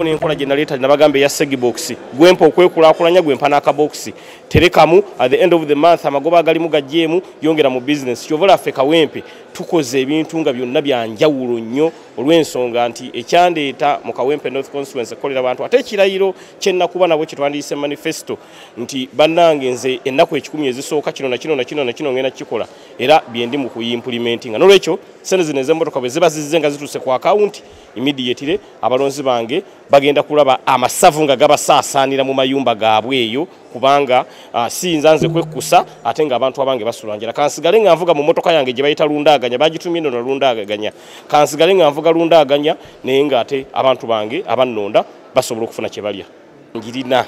Nenkola generator nabagambe ya segi box gwempa okwekulakulanya gwempa n'aka box terekamu at the end of the month amagoba agali mu gajjemu yongera mu business kyovola ffe Kawempe tukoze ebintu nga byonna byanjawulo nnyo olw'ensonga nti ekyandeeta mu Kawempe North Constituency kolera abantu ate ekirayiro kyennakuba nabo kitwandiise manifesto nti bannange nze ennaku ekikumi ezisooka kino na kino na kino na kino ngenda kikola era byendi mu kuyimplementinga n'olwekyo sente zino ez'emmotoka bwe ziba zizze nga zituuse ku account immediately abalonzi bange bagenda kulaba amasavu nga gabasaasaanira mu mayumba gaabwe eyo kubanga siyinza nze kwekkusa ate nga abantu abange basulanjira kansigale nga nvuga mu motoka yange gye bayita lundaaganya bagitumye nno lundaaganya kansigale nga nvuga lundaaganya naye nga ate abantu bange abannonda basobola okufuna kye balya njirina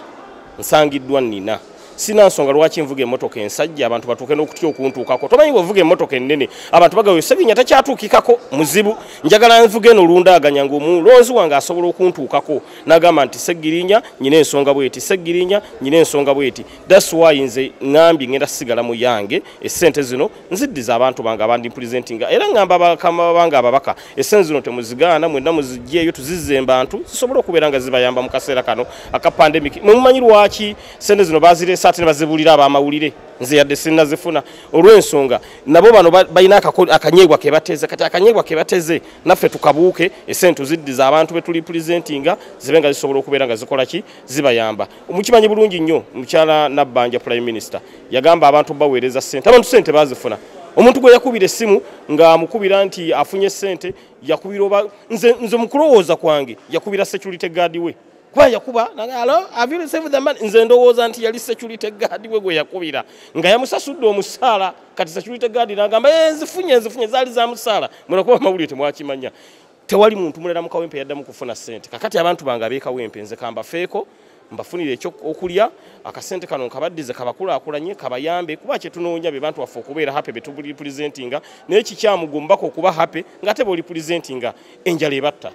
nsangiddwa nnina sina nsonga lwaki nvuga emmotoka ensajja abantu batuuke n'okutya okuntuukako tomanyi bwevuga emmotoka ennene abantu bagawe Sseginya takyatuukikako muzibu njagala nvuga eno lundaaganya ng'omulonzi wange asobola okuntuukako n'agamba nti Ssegirinnya nyina ensonga bweti Ssegirinnya nyina ensonga bweti that's why nze ngambye ngenda sigala mu yange essente zino nziddiza abantu bange abandi presentinga era ngamba bakama bange ababaka essente zino temuzigaana mwenna muzijjeeyo tuzizze bantu zisobola okubeera nga zibayamba mu kaseera kano aka pandemic mumanyi lwaki ssente zino bazire sate bazibulira abamawulire nze yadde sinna zifuna olw'ensonga nabo bano balina akanyegwa ke bateze kati akanyegwa ke bateze naffe tukabuuke essente tuziddiza abantu betuli presentinga zibenga zisobola okubeera nga zikola ki zibayamba mukimanyi bulungi nnyo mukyala Nabbanja Prime Minister yagamba abantu baweereza ssente abantu ssente bazifuna omuntu gwe yakubira essimu nga mukubira nti afunye ssente yakubira oba nze mukulowooza kwange yakubira security guard we kwa yakuba hello have you received the money nze ndowooza nti yali security guard we gwe yakubira nga yamusasudde omusaala kati security guard n'agamba nzifunye zaali za musaala munakuba mawulire temwakimanya tewali muntu mulala mu Kawempe yaddamu kufuna ssente kakati abantu bange ab'e Kawempe nze kambafeeko mbafunire ekyo okulya akasente kano kabaddize kabakulaakulanye kabayambe kuba kye tunoonya be bantu waffe okubeera happy betuli presentinga naye kikyamugumbako okuba happy ng'ate b'oli presentinga enjala ebatta